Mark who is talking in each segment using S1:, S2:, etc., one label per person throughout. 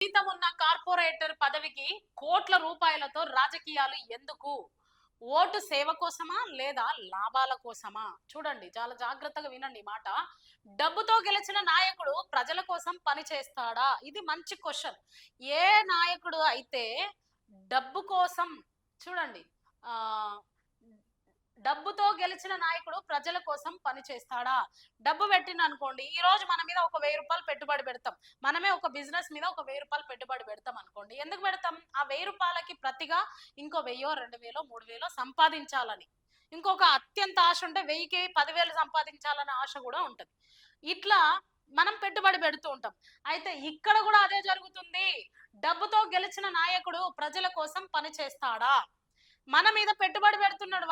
S1: జీతం ఉన్న కార్పొరేటర్ పదవికి కోట్ల రూపాయలతో రాజకీయాలు ఎందుకు? ఓటు సేవ కోసమా లేదా లాభాల కోసమా? చూడండి, చాలా జాగ్రత్తగా వినండి ఈ మాట. డబ్బుతో గెలిచిన నాయకుడు ప్రజల కోసం పని చేస్తాడా? ఇది మంచి క్వశ్చన్. ఏ నాయకుడు అయితే డబ్బు కోసం, చూడండి, ఆ డబ్బుతో గెలిచిన నాయకుడు ప్రజల కోసం పని చేస్తాడా? డబ్బు పెట్టిన అనుకోండి, ఈ రోజు మన మీద ఒక 1000 రూపాయలు పెట్టుబడి పెడతాం. మనమే ఒక బిజినెస్ మీద ఒక 1000 రూపాయలు పెట్టుబడి పెడతాం అనుకోండి. ఎందుకు పెడతాం? ఆ 1000 రూపాయలకి ప్రతిగా ఇంకో 1000, 2000, 3000 సంపాదించాలని. ఇంకొక అత్యంత ఆశ ఉంటే 1000కి 10,000 సంపాదించాలనే ఆశ కూడా ఉంటది. ఇట్లా మనం పెట్టుబడి పెడుతూ ఉంటాం. అయితే ఇక్కడ కూడా అదే జరుగుతుంది. డబ్బుతో గెలిచిన నాయకుడు ప్రజల కోసం పని చేస్తాడా? మన మీద పెట్టుబడి పెడుతున్నాడు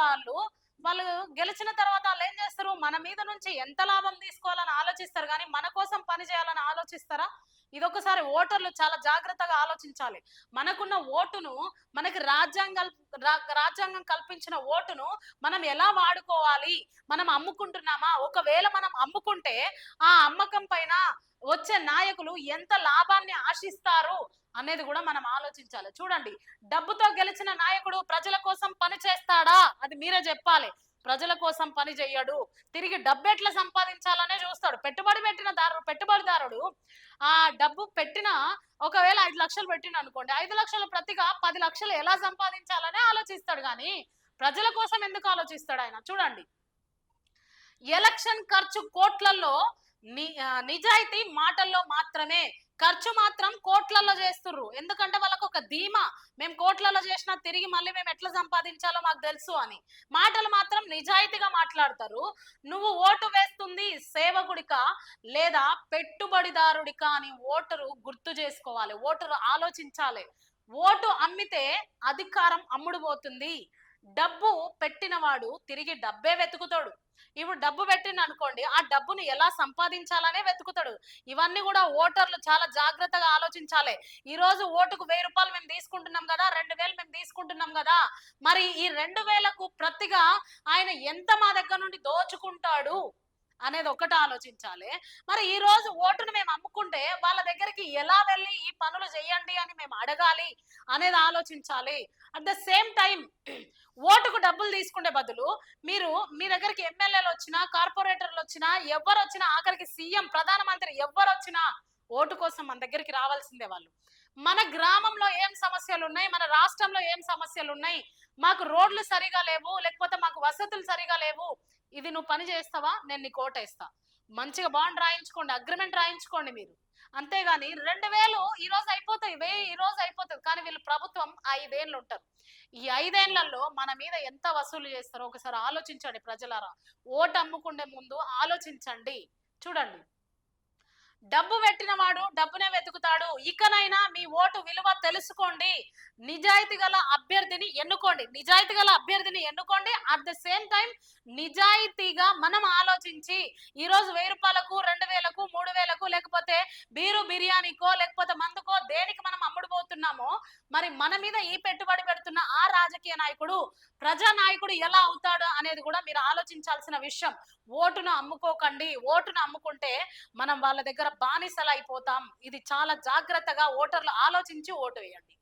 S1: వాళ్ళు గెలిచిన తర్వాత వాళ్ళు ఏం చేస్తారు? మన మీద నుంచి ఎంత లాభం తీసుకోవాలని ఆలోచిస్తారు, కానీ మన కోసం పని చేయాలని ఆలోచిస్తారా? ఇదొకసారి ఓటర్లు చాలా జాగ్రత్తగా ఆలోచించాలి. మనకున్న ఓటును, మనకి రాజ్యాంగం కల్పించిన ఓటును మనం ఎలా వాడుకోవాలి? మనం అమ్ముకుంటున్నామా? ఒకవేళ మనం అమ్ముకుంటే ఆ అమ్మకం పైన వచ్చే నాయకులు ఎంత లాభాన్ని ఆశిస్తారు అనేది కూడా మనం ఆలోచించాలి. చూడండి, డబ్బుతో గెలిచిన నాయకుడు ప్రజల కోసం పని చేస్తాడా? అది మీరే చెప్పాలి. ప్రజల కోసం పని చెయ్యడు. తిరిగి డబ్బు ఎట్లా సంపాదించాలనే చూస్తాడు. పెట్టుబడిదారుడు ఆ డబ్బు పెట్టిన, ఒకవేళ 5 లక్షలు పెట్టిన అనుకోండి, 5 లక్షలు ప్రతిగా 10 లక్షలు ఎలా సంపాదించాలనే ఆలోచిస్తాడు, కానీ ప్రజల కోసం ఎందుకు ఆలోచిస్తాడు ఆయన? చూడండి, ఎలక్షన్ ఖర్చు కోట్లలో, నిజాయితీ మాటల్లో మాత్రమే. ఖర్చు మాత్రం కోట్లలో చేస్తుర్రు. ఎందుకంటే వాళ్ళకు ఒక ధీమా, మేము కోట్లలో చేసినా తిరిగి మళ్ళీ మేము ఎట్లా సంపాదించాలో మాకు తెలుసు అని. మాటలు మాత్రం నిజాయితీగా మాట్లాడతారు. నువ్వు ఓటు వేస్తుంది సేవకుడికా లేదా పెట్టుబడిదారుడికా అని ఓటరు గుర్తు చేసుకోవాలి. ఓటరు ఆలోచించాలి. ఓటు అమ్మితే అధికారం అమ్ముడు పోతుంది. డబ్బు పెట్టినవాడు తిరిగి డబ్బే వెతుకుతాడు. ఇప్పుడు డబ్బు పెట్టిండు అనుకోండి, ఆ డబ్బును ఎలా సంపాదించాలనే వెతుకుతాడు. ఇవన్నీ కూడా ఓటర్లు చాలా జాగ్రత్తగా ఆలోచించాలి. ఈ రోజు ఓటుకు 1000 రూపాయలు మేము తీసుకుంటున్నాం కదా, 2000 మేము తీసుకుంటున్నాం కదా, మరి ఈ 2000కు ప్రతిగా ఆయన ఎంత మా దగ్గర నుండి దోచుకుంటాడు అనేది ఒకటి ఆలోచించాలి. మరి ఈ రోజు ఓటును మేము అమ్ముకుంటే వాళ్ళ దగ్గరికి ఎలా వెళ్ళి ఈ పనులు చేయండి అని మేము అడగాలి అనేది ఆలోచించాలి. అట్ ద సేమ్ టైం ఓటుకు డబ్బులు తీసుకునే బదులు మీరు, మీ దగ్గరికి ఎమ్మెల్యేలు వచ్చినా, కార్పొరేటర్లు వచ్చినా, ఎవరు వచ్చినా, ఆఖరికి సీఎం, ప్రధానమంత్రి ఎవరు వచ్చినా ఓటు కోసం మన దగ్గరికి రావాల్సిందే. వాళ్ళు మన గ్రామంలో ఏం సమస్యలు ఉన్నాయి, మన రాష్ట్రంలో ఏం సమస్యలు ఉన్నాయి, మాకు రోడ్లు సరిగా లేవు, లేకపోతే మాకు వసతులు సరిగా లేవు, ఇది నువ్వు పని చేస్తావా, నేను నీకు ఓటేస్తా. మంచిగా బాండ్ రాయించుకోండి, అగ్రిమెంట్ రాయించుకోండి మీరు. అంతేగాని 2000 ఈ రోజు అయిపోతాయి, 1000 ఈ రోజు అయిపోతుంది, కానీ వీళ్ళు ప్రభుత్వం 5 ఏళ్ళు ఉంటారు. ఈ 5 ఏళ్లలో మన మీద ఎంత వసూలు చేస్తారో ఒకసారి ఆలోచించండి ప్రజలారా. ఓటు అమ్ముకునే ముందు ఆలోచించండి. చూడండి, డబ్బు పెట్టిన వాడు డబ్బునే వెతుకుతాడు. ఇకనైనా మీ ఓటు విలువ తెలుసుకోండి. నిజాయితీ గల అభ్యర్థిని ఎన్నుకోండి. అట్ ద సేమ్ టైం నిజాయితీగా మనం ఆలోచించి, ఈ రోజు 1000 రూపాయలకు, 2000కు, 3000కు, లేకపోతే బిర్యానీకో లేకపోతే మందుకో దేనికి మనం అమ్ముడుపోతున్నామో, మరి మన మీద ఈ పెట్టుబడి పెడుతున్న ఆ రాజకీయ నాయకుడు ప్రజా నాయకుడు ఎలా అవుతాడు అనేది కూడా మీరు ఆలోచించాల్సిన విషయం. ఓటును అమ్ముకోకండి. ఓటును అమ్ముకుంటే మనం వాళ్ళ దగ్గర బానిసలు అయిపోతాం. ఇది చాలా జాగ్రత్తగా ఓటర్లు ఆలోచించి ఓటు వేయండి.